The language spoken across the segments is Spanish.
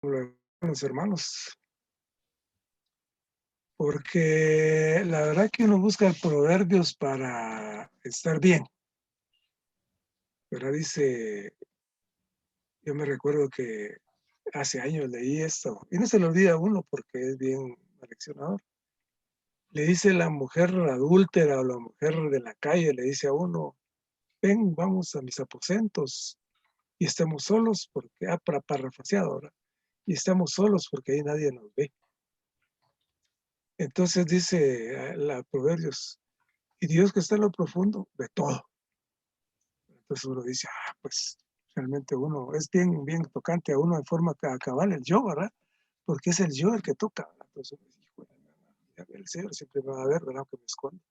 los hermanos, porque la verdad que uno busca proverbios para estar bien, ¿verdad? Dice, yo me recuerdo que hace años leí esto, y no se lo olvida a uno porque es bien aleccionador. Le dice la mujer adúltera o la mujer de la calle, le dice a uno, ven, vamos a mis aposentos y estamos solos porque, para parafraseado ahora, y estamos solos porque ahí nadie nos ve. Entonces dice la Proverbios, y Dios que está en lo profundo ve todo. Entonces uno dice, pues realmente uno es bien, bien tocante a uno de forma cabal el yo, ¿verdad? Porque es el yo el que toca, ¿verdad? Entonces uno dice, hijo, el Señor siempre me va a ver, ¿verdad? Aunque me esconda,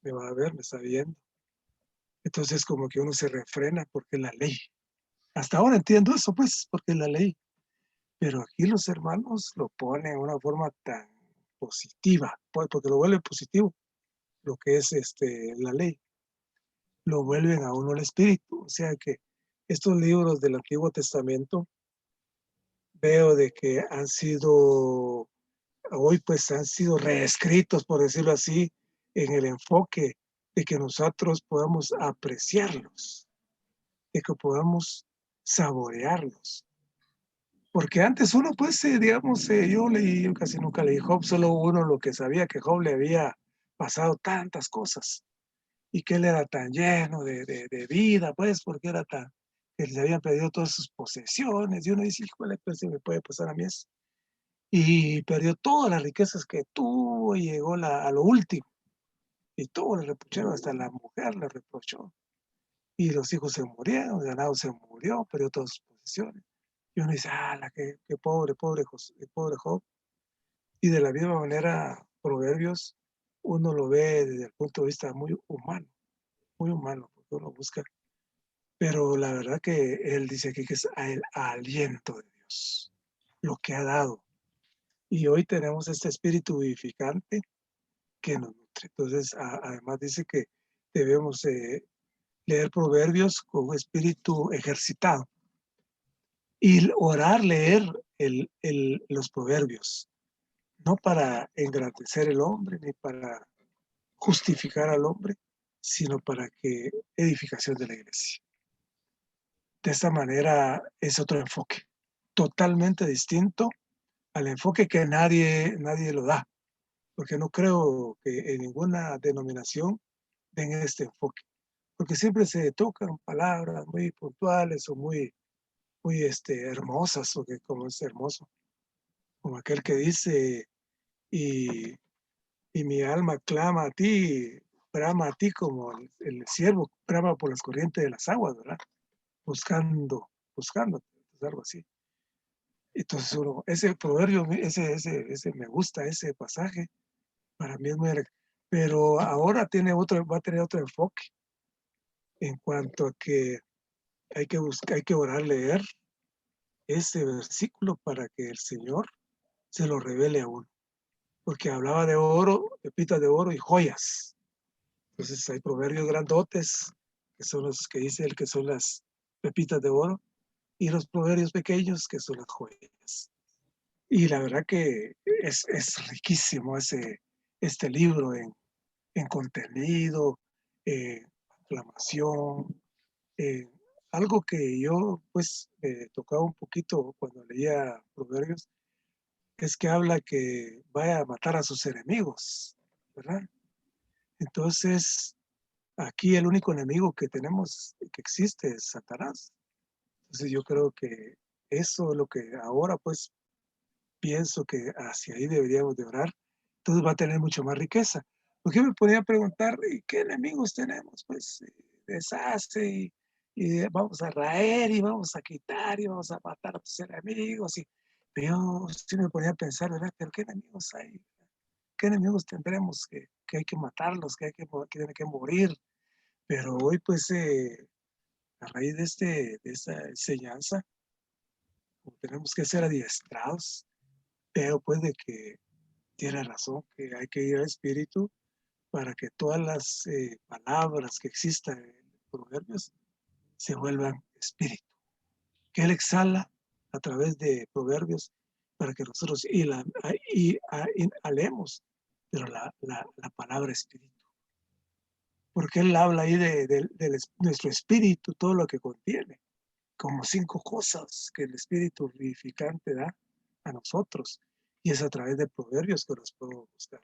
me va a ver, me está viendo. Entonces como que uno se refrena porque es la ley. Hasta ahora entiendo eso, pues, porque es la ley. Pero aquí los hermanos lo ponen de una forma tan positiva, porque lo vuelve positivo, lo que es la ley. Lo vuelven a uno el espíritu. O sea que estos libros del Antiguo Testamento veo de que han sido, hoy pues han sido reescritos, por decirlo así, en el enfoque de que nosotros podamos apreciarlos, de que podamos saborearlos. Porque antes uno, pues, digamos, yo casi nunca leí Job, solo uno lo que sabía que Job le había pasado tantas cosas y que él era tan lleno de vida, pues, porque era tan, que le habían perdido todas sus posesiones, y uno dice, híjole, pues, si me puede pasar a mí eso. Y perdió todas las riquezas que tuvo y llegó a lo último, y todo le reprocharon, hasta la mujer le reprochó, y los hijos se murieron, el ganado se murió, perdió todas sus posesiones. Y uno dice, qué pobre, pobre Job. Y de la misma manera, Proverbios, uno lo ve desde el punto de vista muy humano, porque uno busca. Pero la verdad que él dice aquí que es el aliento de Dios, lo que ha dado. Y hoy tenemos este espíritu vivificante que nos nutre. Entonces, además dice que debemos leer Proverbios con un espíritu ejercitado y orar, leer los Proverbios, no para engrandecer el hombre ni para justificar al hombre, sino para que edificación de la iglesia. De esta manera es otro enfoque, totalmente distinto al enfoque que nadie lo da, porque no creo que en ninguna denominación den este enfoque, porque siempre se tocan palabras muy puntuales o muy hermosas, o que como es hermoso, como aquel que dice, y, y mi alma clama a ti, brama a ti como el siervo brama por las corrientes de las aguas, ¿verdad? Buscando, algo así. Entonces ese proverbio, ese me gusta, ese pasaje, para mí es muy, pero ahora va a tener otro enfoque en cuanto a que hay que buscar, hay que orar, leer ese versículo para que el Señor se lo revele a uno, porque hablaba de oro, pepitas de oro y joyas. Entonces hay proverbios grandotes, que son los que dice el que son las pepitas de oro, y los proverbios pequeños, que son las joyas. Y la verdad que es riquísimo este libro en contenido, aclamación, eh, algo que yo pues tocaba un poquito cuando leía Proverbios, es que habla que vaya a matar a sus enemigos, ¿verdad? Entonces, aquí el único enemigo que tenemos, que existe, es Satanás. Entonces yo creo que eso es lo que ahora pues pienso que hacia ahí deberíamos de orar, entonces va a tener mucho más riqueza. Porque me podía preguntar, ¿y qué enemigos tenemos? Pues deshace y vamos a raer y vamos a quitar y vamos a matar a tus enemigos. Pero yo sí me ponía a pensar, ¿verdad? ¿Pero qué enemigos hay? ¿Qué enemigos tendremos que hay que matarlos, que tienen que morir? Pero hoy, pues, a raíz de esta enseñanza, como tenemos que ser adiestrados, veo pues de que tiene razón, que hay que ir al Espíritu para que todas las palabras que existan en Proverbios se vuelvan espíritu, que Él exhala a través de Proverbios para que nosotros alemos, pero la palabra espíritu. Porque él habla ahí de nuestro espíritu, todo lo que contiene, como 5 cosas que el espíritu vivificante da a nosotros. Y es a través de Proverbios que los puedo buscar.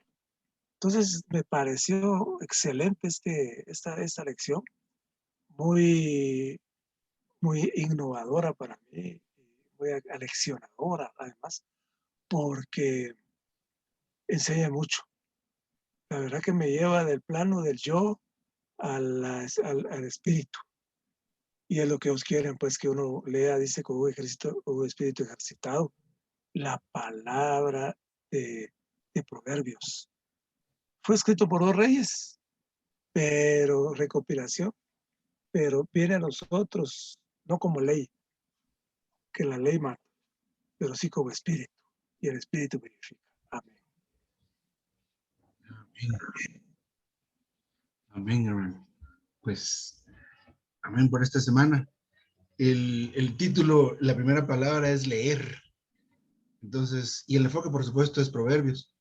Entonces me pareció excelente esta lección, muy, muy innovadora para mí, muy aleccionadora además, porque enseña mucho. La verdad que me lleva del plano del yo al espíritu. Y es lo que ellos quieren, pues, que uno lea, dice, con un espíritu ejercitado, la palabra de Proverbios. Fue escrito por 2 reyes, pero recopilación, pero viene a nosotros, no como ley, que la ley mata, pero sí como espíritu, y el espíritu vivifica. Amén. Amén. Amén, hermano. Pues, amén por esta semana. El título, la primera palabra es leer. Entonces, y el enfoque, por supuesto, es Proverbios.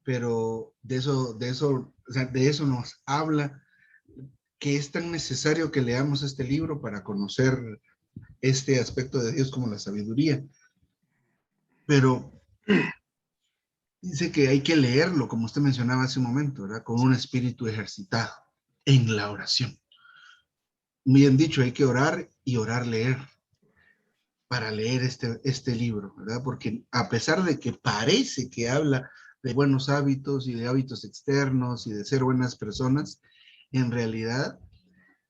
Pero de eso nos habla que es tan necesario que leamos este libro para conocer este aspecto de Dios como la sabiduría. Pero dice que hay que leerlo, como usted mencionaba hace un momento, ¿verdad? Con un espíritu ejercitado en la oración. Bien dicho, hay que orar y orar leer para leer este libro, ¿verdad? Porque a pesar de que parece que habla de buenos hábitos y de hábitos externos y de ser buenas personas, en realidad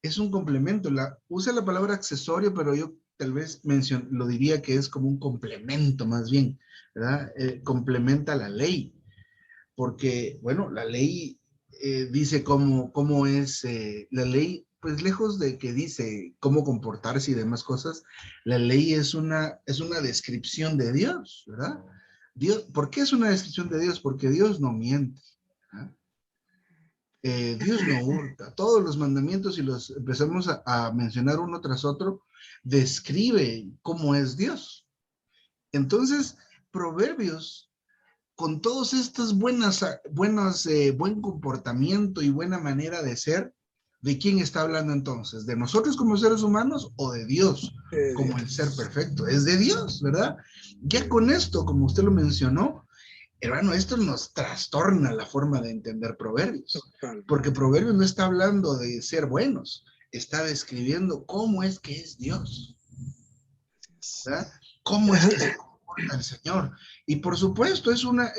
es un complemento. Usa la palabra accesorio, pero yo tal vez lo diría que es como un complemento más bien, ¿verdad? Complementa la ley, porque, bueno, la ley dice cómo es la ley, pues lejos de que dice cómo comportarse y demás cosas, la ley es una descripción de Dios, ¿verdad? ¿Por qué es una descripción de Dios? Porque Dios no miente, ¿verdad? Dios no hurta. Todos los mandamientos, y los empezamos a mencionar uno tras otro, describe cómo es Dios. Entonces, Proverbios, con todos estos buen comportamiento y buena manera de ser, ¿de quién está hablando entonces? ¿De nosotros como seres humanos o de Dios como el ser perfecto? Es de Dios, ¿verdad? Ya con esto, como usted lo mencionó, hermano, esto nos trastorna la forma de entender Proverbios, porque Proverbios no está hablando de ser buenos, está describiendo cómo es que es Dios, ¿verdad? Cómo es que se comporta el Señor. Y por supuesto, es una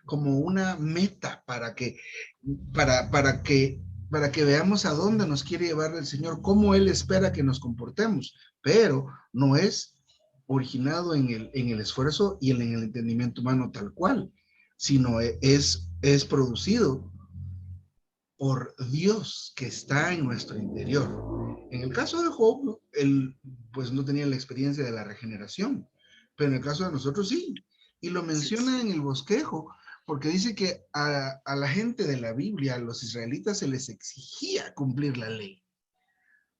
como una meta para que veamos a dónde nos quiere llevar el Señor, cómo Él espera que nos comportemos, pero no es originado en el esfuerzo y en el entendimiento humano tal cual, sino es producido por Dios que está en nuestro interior. En el caso de Job, él pues no tenía la experiencia de la regeneración, pero en el caso de nosotros sí. Y lo menciona en el bosquejo, porque dice que a la gente de la Biblia, a los israelitas, se les exigía cumplir la ley.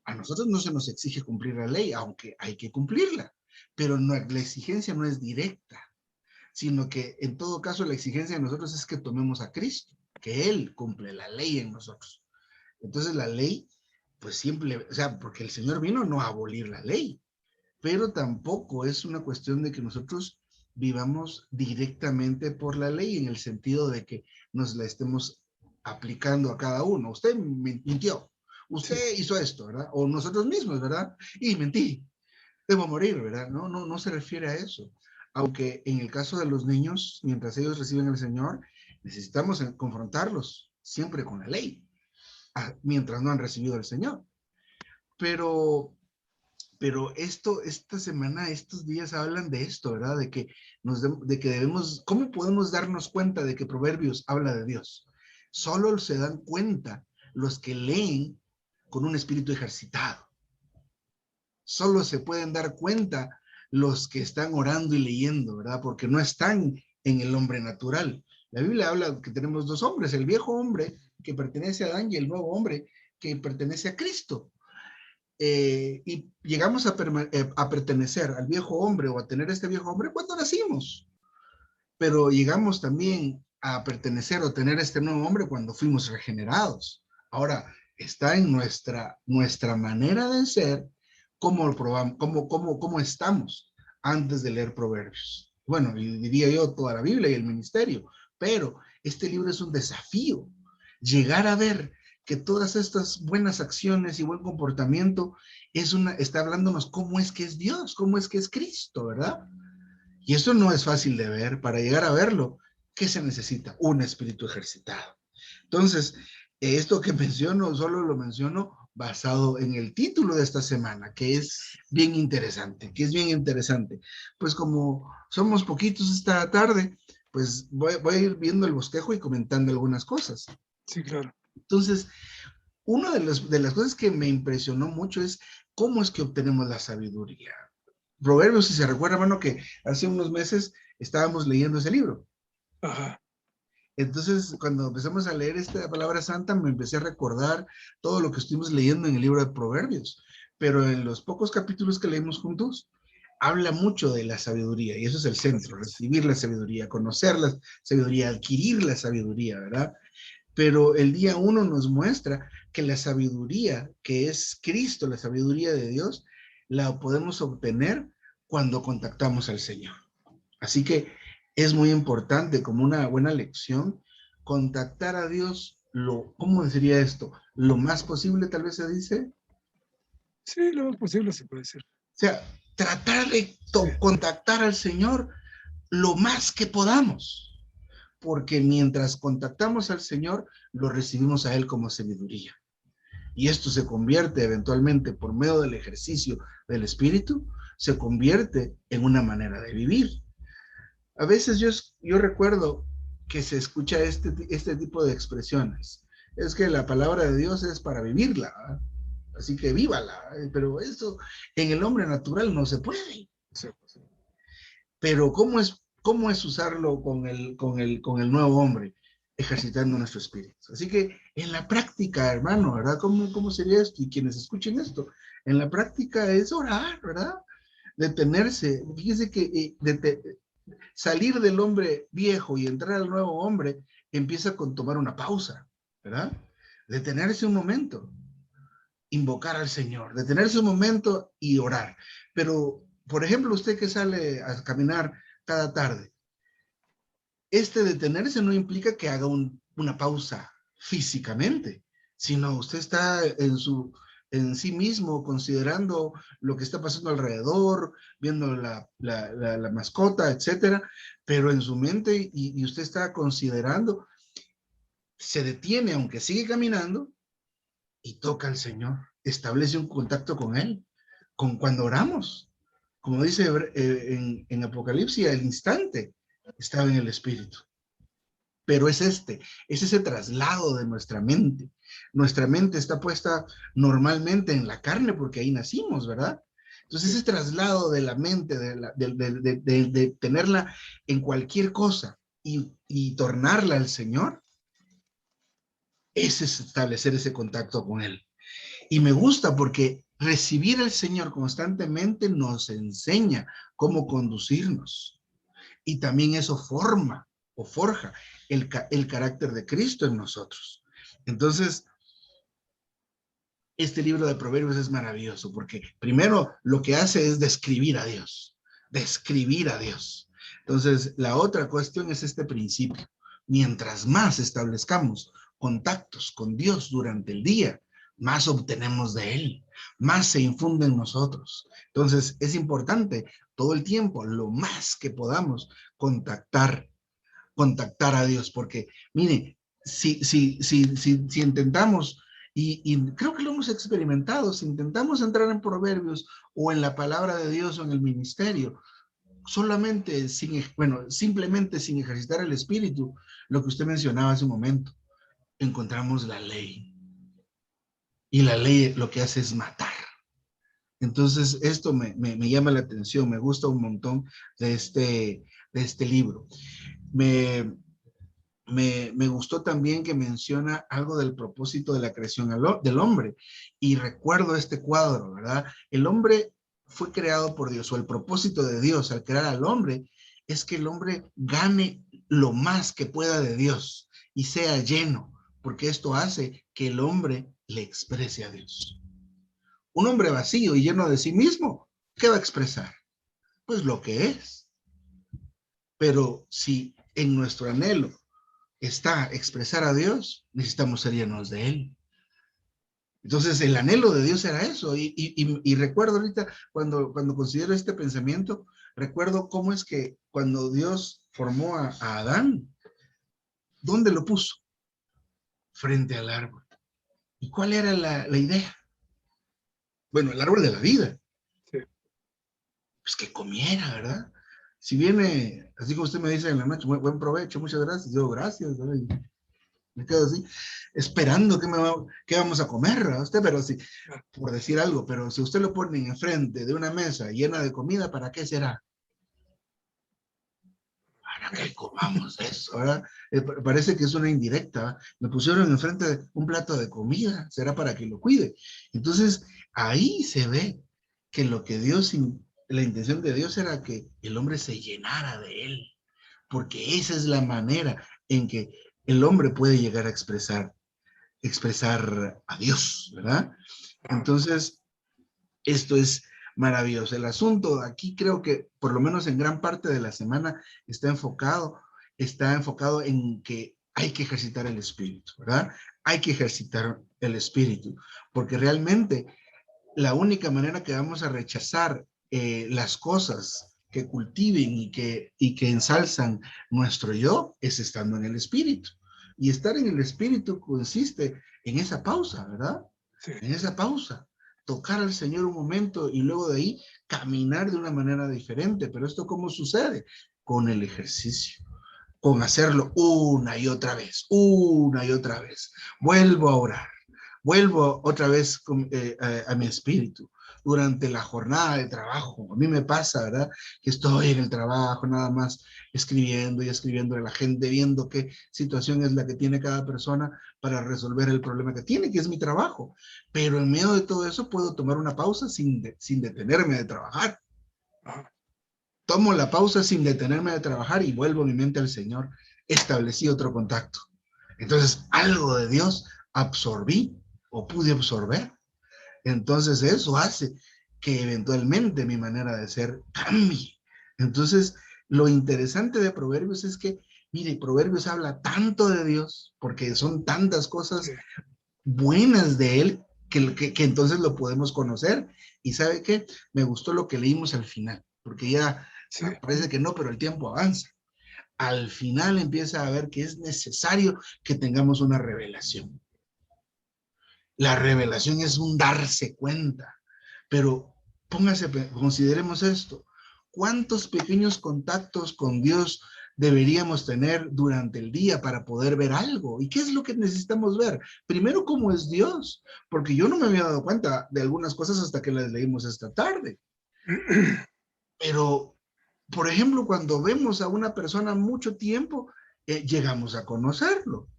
A nosotros no se nos exige cumplir la ley, aunque hay que cumplirla, pero no, la exigencia no es directa, sino que en todo caso la exigencia de nosotros es que tomemos a Cristo, que Él cumple la ley en nosotros. Entonces la ley, pues siempre, o sea, porque el Señor vino no a abolir la ley, pero tampoco es una cuestión de que nosotros vivamos directamente por la ley en el sentido de que nos la estemos aplicando a cada uno. Usted mintió, usted hizo esto, ¿verdad? O nosotros mismos, ¿verdad? Y mentí, debo morir, ¿verdad? No se refiere a eso. Aunque en el caso de los niños, mientras ellos reciben al Señor, necesitamos confrontarlos siempre con la ley, mientras no han recibido al Señor. Pero esta semana, estos días hablan de esto, ¿verdad? De que debemos, ¿cómo podemos darnos cuenta de que Proverbios habla de Dios? Solo se dan cuenta los que leen con un espíritu ejercitado. Solo se pueden dar cuenta los que están orando y leyendo, ¿verdad? Porque no están en el hombre natural. La Biblia habla que tenemos 2 hombres, el viejo hombre que pertenece a Adán y el nuevo hombre que pertenece a Cristo. y llegamos a pertenecer al viejo hombre o a tener este viejo hombre cuando nacimos, pero llegamos también a pertenecer o tener este nuevo hombre cuando fuimos regenerados. Ahora, está en nuestra manera de ser, cómo estamos antes de leer Proverbios. Bueno, y diría yo toda la Biblia y el ministerio, pero este libro es un desafío. Llegar a ver que todas estas buenas acciones y buen comportamiento está hablándonos cómo es que es Dios, cómo es que es Cristo, ¿verdad? Y eso no es fácil de ver. Para llegar a verlo, ¿qué se necesita? Un espíritu ejercitado. Entonces, esto que menciono, solo lo menciono basado en el título de esta semana, que es bien interesante, Pues como somos poquitos esta tarde, pues voy a ir viendo el bosquejo y comentando algunas cosas. Sí, claro. Entonces, una de las cosas que me impresionó mucho es cómo es que obtenemos la sabiduría. Proverbios, si se recuerda, hermano, que hace unos meses estábamos leyendo ese libro. Ajá. Entonces, cuando empezamos a leer esta palabra santa, me empecé a recordar todo lo que estuvimos leyendo en el libro de Proverbios. Pero en los pocos capítulos que leímos juntos, habla mucho de la sabiduría, y eso es el centro, recibir la sabiduría, conocer la sabiduría, adquirir la sabiduría, ¿verdad? Pero el día 1 nos muestra que la sabiduría, que es Cristo, la sabiduría de Dios, la podemos obtener cuando contactamos al Señor. Así que es muy importante, como una buena lección, contactar a Dios, ¿cómo sería esto? Lo más posible, tal vez se dice. Sí, lo más posible se puede decir. O sea, tratar de Sí. contactar al Señor lo más que podamos. Porque mientras contactamos al Señor, lo recibimos a Él como sabiduría. Y esto se convierte eventualmente por medio del ejercicio del Espíritu, se convierte en una manera de vivir. A veces yo recuerdo que se escucha este tipo de expresiones. Es que la palabra de Dios es para vivirla, ¿verdad? Así que vívala, pero eso en el hombre natural no se puede. Sí. Pero cómo es usarlo con el nuevo hombre? Ejercitando nuestro espíritu. Así que en la práctica, hermano, ¿verdad? ¿Cómo sería esto? Y quienes escuchen esto, en la práctica es orar, ¿verdad? Detenerse. Fíjese que salir del hombre viejo y entrar al nuevo hombre empieza con tomar una pausa, ¿verdad? Detenerse un momento, invocar al Señor, detenerse un momento y orar. Pero, por ejemplo, usted que sale a caminar cada tarde, este detenerse no implica que haga una pausa físicamente, sino usted está en sí mismo, considerando lo que está pasando alrededor, viendo la mascota, etcétera, pero en su mente y usted está considerando, se detiene aunque sigue caminando y toca al Señor, establece un contacto con Él, con cuando oramos. Como dice en Apocalipsis, al instante estaba en el Espíritu. Pero es ese traslado de nuestra mente. Nuestra mente está puesta normalmente en la carne porque ahí nacimos, ¿verdad? Entonces ese traslado de la mente, de tenerla en cualquier cosa y tornarla al Señor, es establecer ese contacto con Él. Y me gusta porque recibir al Señor constantemente nos enseña cómo conducirnos. Y también eso forma o forja el carácter de Cristo en nosotros. Entonces, este libro de Proverbios es maravilloso porque primero lo que hace es describir a Dios, describir a Dios. Entonces, la otra cuestión es este principio. Mientras más establezcamos contactos con Dios durante el día, más obtenemos de Él, más se infunde en nosotros. Entonces, es importante todo el tiempo, lo más que podamos, contactar a Dios, porque mire, si intentamos, y creo que lo hemos experimentado, si intentamos entrar en Proverbios o en la palabra de Dios o en el ministerio, solamente simplemente sin ejercitar el espíritu, lo que usted mencionaba hace un momento, encontramos la ley. Y la ley lo que hace es matar. Entonces, esto me llama la atención, me gusta un montón de este libro. Me me gustó también que menciona algo del propósito de la creación del hombre. Y recuerdo este cuadro, ¿verdad? El hombre fue creado por Dios, o el propósito de Dios al crear al hombre es que el hombre gane lo más que pueda de Dios y sea lleno, porque esto hace que el hombre le exprese a Dios. Un hombre vacío y lleno de sí mismo, ¿qué va a expresar? Pues lo que es. Pero si en nuestro anhelo está expresar a Dios, necesitamos ser llenos de Él. Entonces, el anhelo de Dios era eso. Y recuerdo ahorita, cuando considero este pensamiento, recuerdo cómo es que cuando Dios formó a Adán, ¿dónde lo puso? Frente al árbol. ¿Y cuál era la idea? Bueno, el árbol de la vida. Sí. Pues que comiera, ¿verdad? Si viene, así como usted me dice en la noche, buen provecho, muchas gracias, yo gracias, ¿verdad? Y me quedo así, esperando qué vamos a comer, ¿verdad? Usted, pero sí, por decir algo, pero si usted lo pone enfrente de una mesa llena de comida, ¿para qué será? Para que comamos eso, ¿verdad? Parece que es una indirecta, ¿verdad? Me pusieron enfrente de un plato de comida, será para que lo cuide. Entonces, ahí se ve que lo que Dios, la intención de Dios era que el hombre se llenara de él, porque esa es la manera en que el hombre puede llegar a expresar a Dios, ¿verdad? Entonces, esto es maravilloso. El asunto aquí creo que por lo menos en gran parte de la semana está enfocado en que hay que ejercitar el espíritu, ¿verdad? Hay que ejercitar el espíritu, porque realmente la única manera que vamos a rechazar las cosas que cultiven y que ensalzan nuestro yo es estando en el espíritu. Y estar en el espíritu consiste en esa pausa, ¿verdad? Sí. En esa pausa. Tocar al Señor un momento y luego de ahí caminar de una manera diferente. Pero ¿esto cómo sucede? Con el ejercicio, con hacerlo una y otra vez, una y otra vez. Vuelvo a orar, vuelvo otra vez a mi espíritu durante la jornada de trabajo. A mí me pasa, ¿verdad? Que estoy en el trabajo nada más escribiendo y escribiendo a la gente, viendo qué situación es la que tiene cada persona para resolver el problema que tiene, que es mi trabajo. Pero en medio de todo eso puedo tomar una pausa sin detenerme de trabajar. Ajá. Tomo la pausa sin detenerme de trabajar y vuelvo mi mente al Señor. Establecí otro contacto. Entonces, algo de Dios absorbí o pude absorber. Entonces, eso hace que eventualmente mi manera de ser cambie. Entonces, lo interesante de Proverbios es que, mire, Proverbios habla tanto de Dios, porque son tantas cosas Sí. buenas de Él, que entonces lo podemos conocer. Y ¿sabe qué? Me gustó lo que leímos al final, porque ya Sí. parece que no, pero el tiempo avanza. Al final empieza a ver que es necesario que tengamos una revelación. La revelación es un darse cuenta, pero consideremos esto. ¿Cuántos pequeños contactos con Dios deberíamos tener durante el día para poder ver algo? ¿Y qué es lo que necesitamos ver? Primero, ¿cómo es Dios? Porque yo no me había dado cuenta de algunas cosas hasta que las leímos esta tarde. Pero, por ejemplo, cuando vemos a una persona mucho tiempo, llegamos a conocerlo,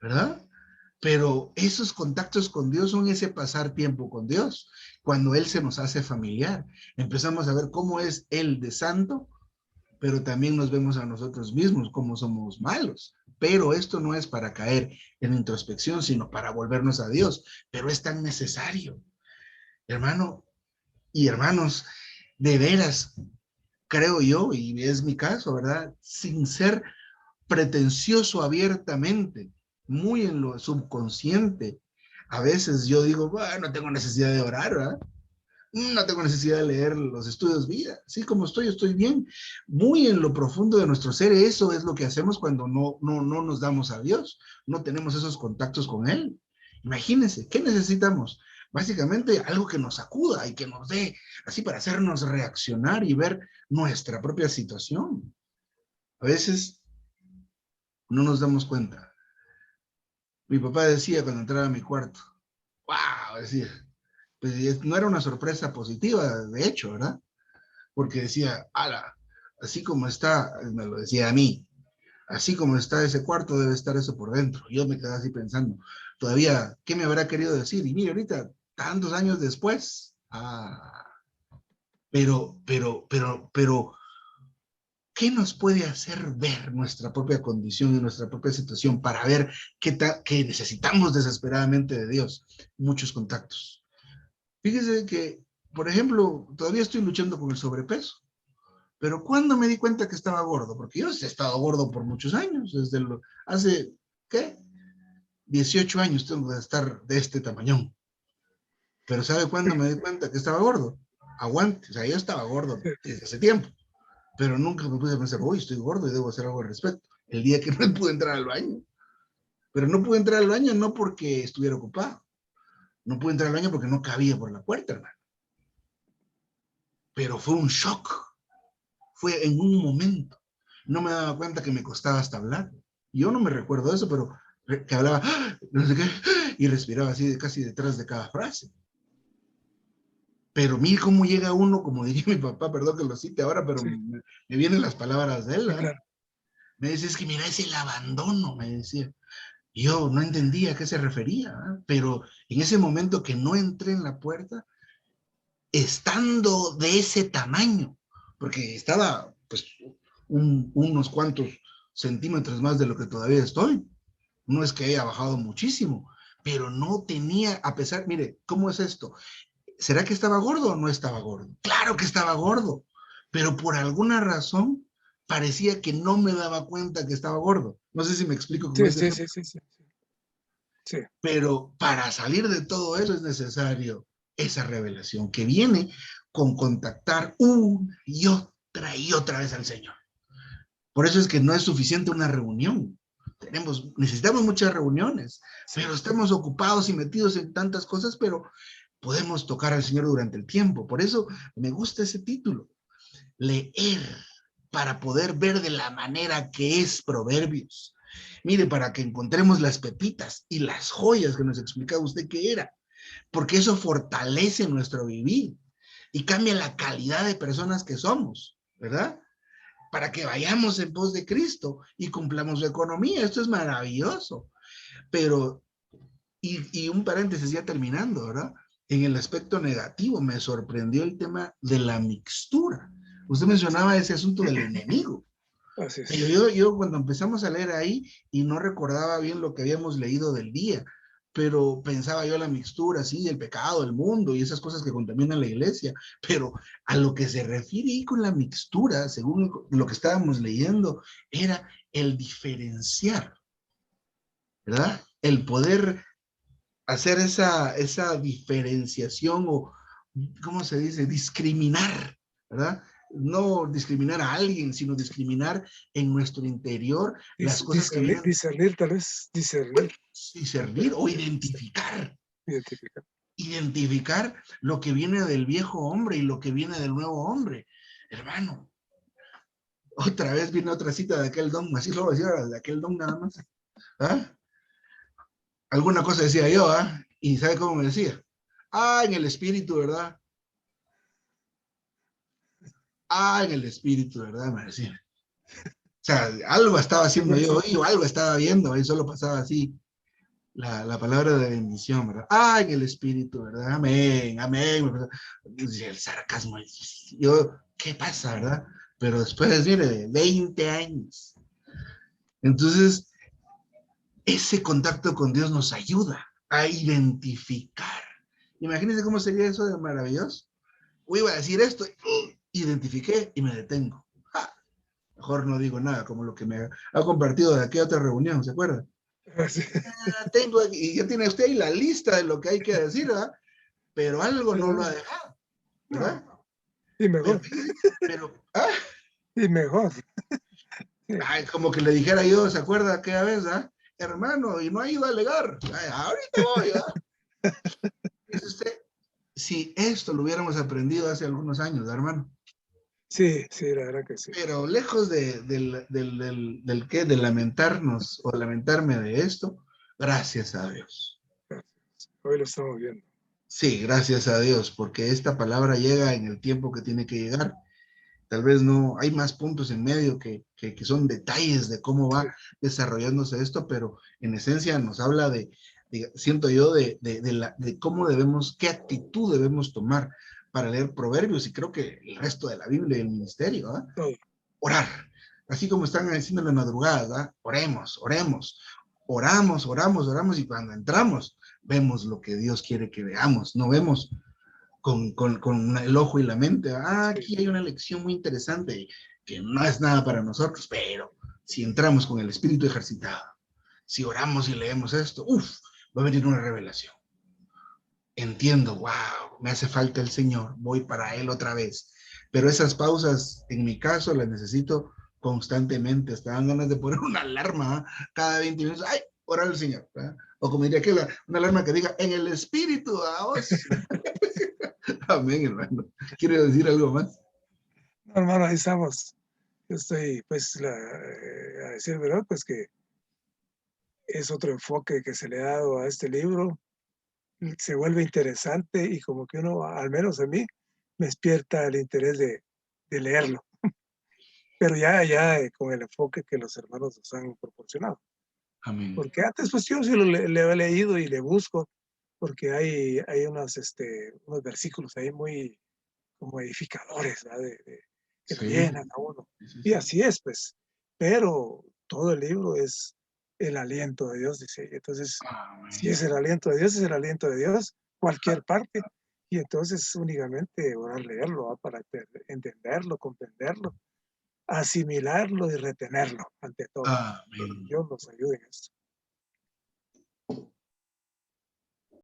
¿verdad? Pero esos contactos con Dios son ese pasar tiempo con Dios. Cuando Él se nos hace familiar, empezamos a ver cómo es Él de santo, pero también nos vemos a nosotros mismos como somos malos. Pero esto no es para caer en introspección, sino para volvernos a Dios. Pero es tan necesario, hermano y hermanos, de veras, creo yo, y es mi caso, ¿verdad? Sin ser pretencioso abiertamente, muy en lo subconsciente. A veces yo digo, bueno, no tengo necesidad de orar, ¿verdad? No tengo necesidad de leer los estudios vida. Así como estoy bien. Muy en lo profundo de nuestro ser, eso es lo que hacemos cuando no nos damos a Dios. No tenemos esos contactos con Él. Imagínense, ¿qué necesitamos? Básicamente algo que nos sacuda y que nos dé, así para hacernos reaccionar y ver nuestra propia situación. A veces no nos damos cuenta. Mi papá decía cuando entraba a mi cuarto, wow, decía, pues no era una sorpresa positiva, de hecho, ¿verdad? Porque decía, ala, así como está, me lo decía a mí, Así como está ese cuarto, debe estar eso por dentro. Yo me quedé así pensando, todavía, ¿qué me habrá querido decir? Y mire, ahorita, tantos años después, pero, ¿qué nos puede hacer ver nuestra propia condición y nuestra propia situación para ver qué necesitamos desesperadamente de Dios? Muchos contactos. Fíjese que, por ejemplo, todavía estoy luchando con el sobrepeso. Pero ¿cuándo me di cuenta que estaba gordo? Porque yo he estado gordo por muchos años, hace, ¿qué? 18 años tengo de estar de este tamañón. Pero ¿sabe cuándo me di cuenta que estaba gordo? Aguante, o sea, yo estaba gordo desde hace tiempo, pero nunca me puse a pensar, uy, estoy gordo y debo hacer algo al respecto. El día que no pude entrar al baño. Pero no pude entrar al baño no porque estuviera ocupado, no pude entrar al baño porque no cabía por la puerta, hermano. Pero fue un shock, fue en un momento. No me daba cuenta que me costaba hasta hablar. Yo no me recuerdo eso, pero que hablaba, no sé qué, y respiraba así casi detrás de cada frase. Pero mire cómo llega uno, como diría mi papá, perdón que lo cite ahora, pero Sí, me vienen las palabras de él, sí, ¿verdad? claro. Me dice, es que mira, es el abandono, me decía. Yo no entendía a qué se refería, ¿eh? Pero en ese momento que no entré en la puerta, estando de ese tamaño, porque estaba pues unos cuantos centímetros más de lo que todavía estoy, no es que haya bajado muchísimo, pero no tenía, a pesar, mire, ¿cómo es esto? ¿Será que estaba gordo o no estaba gordo? Claro que estaba gordo, pero por alguna razón parecía que no me daba cuenta que estaba gordo. No sé si me explico con Sí, ese sí, ejemplo. sí, sí, sí, sí. Sí, Pero para salir de todo eso es necesario esa revelación que viene con contactar una y otra vez al Señor. Por eso es que no es suficiente una reunión. Necesitamos muchas reuniones, sí, pero estamos ocupados y metidos en tantas cosas, pero podemos tocar al Señor durante el tiempo. Por eso me gusta ese título, leer para poder ver de la manera que es Proverbios. Mire, para que encontremos las pepitas y las joyas que nos explicaba usted que era, porque eso fortalece nuestro vivir y cambia la calidad de personas que somos, ¿verdad? Para que vayamos en pos de Cristo y cumplamos su economía. Esto es maravilloso. Pero, y un paréntesis ya terminando, ¿verdad? En el aspecto negativo me sorprendió el tema de la mixtura. Usted sí. mencionaba ese asunto del enemigo. Así Pero es. yo cuando empezamos a leer ahí y no recordaba bien lo que habíamos leído del día, pero pensaba yo la mixtura, sí, el pecado, el mundo y esas cosas que contaminan la iglesia, pero a lo que se refiere ahí con la mixtura, según lo que estábamos leyendo, era el diferenciar, ¿verdad? El poder hacer esa diferenciación o, ¿cómo se dice? Discriminar, ¿verdad? No discriminar a alguien, sino discriminar en nuestro interior las cosas que Discernir, vienen discernir, tal vez, discernir, y servir pero o identificar, identificar. identificar lo que viene del viejo hombre y lo que viene del nuevo hombre. Hermano, otra vez viene otra cita de aquel don, así solo decía de aquel don nada más. ¿Ah? Alguna cosa decía yo, ¿ah? Y ¿sabe cómo me decía? En el espíritu, ¿verdad? En el espíritu, ¿verdad? Me decía. O sea, algo estaba haciendo Sí, yo, o algo estaba viendo, y solo pasaba así la palabra de bendición, ¿verdad? En el espíritu, ¿verdad? Amén, amén. Y el sarcasmo, yo, ¿qué pasa, verdad? Pero después, mire, 20 años. Entonces, ese contacto con Dios nos ayuda a identificar. Imagínense cómo sería eso de maravilloso. Iba a decir esto, identifiqué y me detengo. Mejor no digo nada, como lo que me ha compartido de aquella otra reunión, ¿se acuerda? así, Tengo aquí, y ya tiene usted ahí la lista de lo que hay que decir, ¿verdad? Pero algo no lo ha no, dejado, ¿verdad? no. Y Pero, mejor, pero, y mejor. Sí, como que le dijera yo, ¿se acuerda aquella vez, hermano, y no ha ido a alegar? Ahorita voy, Dice usted, si esto lo hubiéramos aprendido hace algunos años, hermano, sí, sí, la verdad que sí. pero lejos de lamentarnos o lamentarme de esto, gracias a Dios. Gracias. Hoy lo estamos viendo. Sí, gracias a Dios, porque esta palabra llega en el tiempo que tiene que llegar Tal vez no, hay más puntos en medio que son detalles de cómo Sí, va desarrollándose esto, pero en esencia nos habla siento yo, de cómo debemos, qué actitud debemos tomar para leer Proverbios, y creo que el resto de la Biblia y el ministerio, ¿ah? todo. Orar, así como están haciendo en las madrugadas, ¿ah? Oremos, oremos, oramos, oramos, oramos, y cuando entramos, vemos lo que Dios quiere que veamos, no vemos con el ojo y la mente. Ah, Sí, aquí hay una lección muy interesante que no es nada para nosotros, pero si entramos con el espíritu ejercitado, si oramos y leemos esto, uff, va a venir una revelación. Entiendo, wow, me hace falta el Señor, voy para Él otra vez. Pero esas pausas, en mi caso, las necesito constantemente. Hasta dan ganas de poner una alarma, ¿eh? Cada 20 minutos, ¡ay! Orar al Señor, ¿verdad? O como diría que una alarma que diga, en el espíritu, a vos. Amén, hermano. ¿Quiere decir algo más? no, hermano, ahí estamos. Yo estoy, pues, a decir verdad, pues que es otro enfoque que se le ha dado a este libro. Se vuelve interesante y como que uno, al menos a mí, me despierta el interés de leerlo, pero ya con el enfoque que los hermanos nos han proporcionado. Amén. Porque antes, pues yo sí le he leído y le busco, porque hay unos versículos ahí muy como edificadores, ¿verdad? Que lo Sí, llenan a uno. sí, sí, Y sí. así es, pues. Pero todo el libro es el aliento de Dios, dice. Entonces, si Amén. es el aliento de Dios, es el aliento de Dios, cualquier parte. Y entonces únicamente orar, leerlo, ¿va? Para entenderlo, comprenderlo, asimilarlo y retenerlo ante todo. Amén. Dios nos ayude en esto.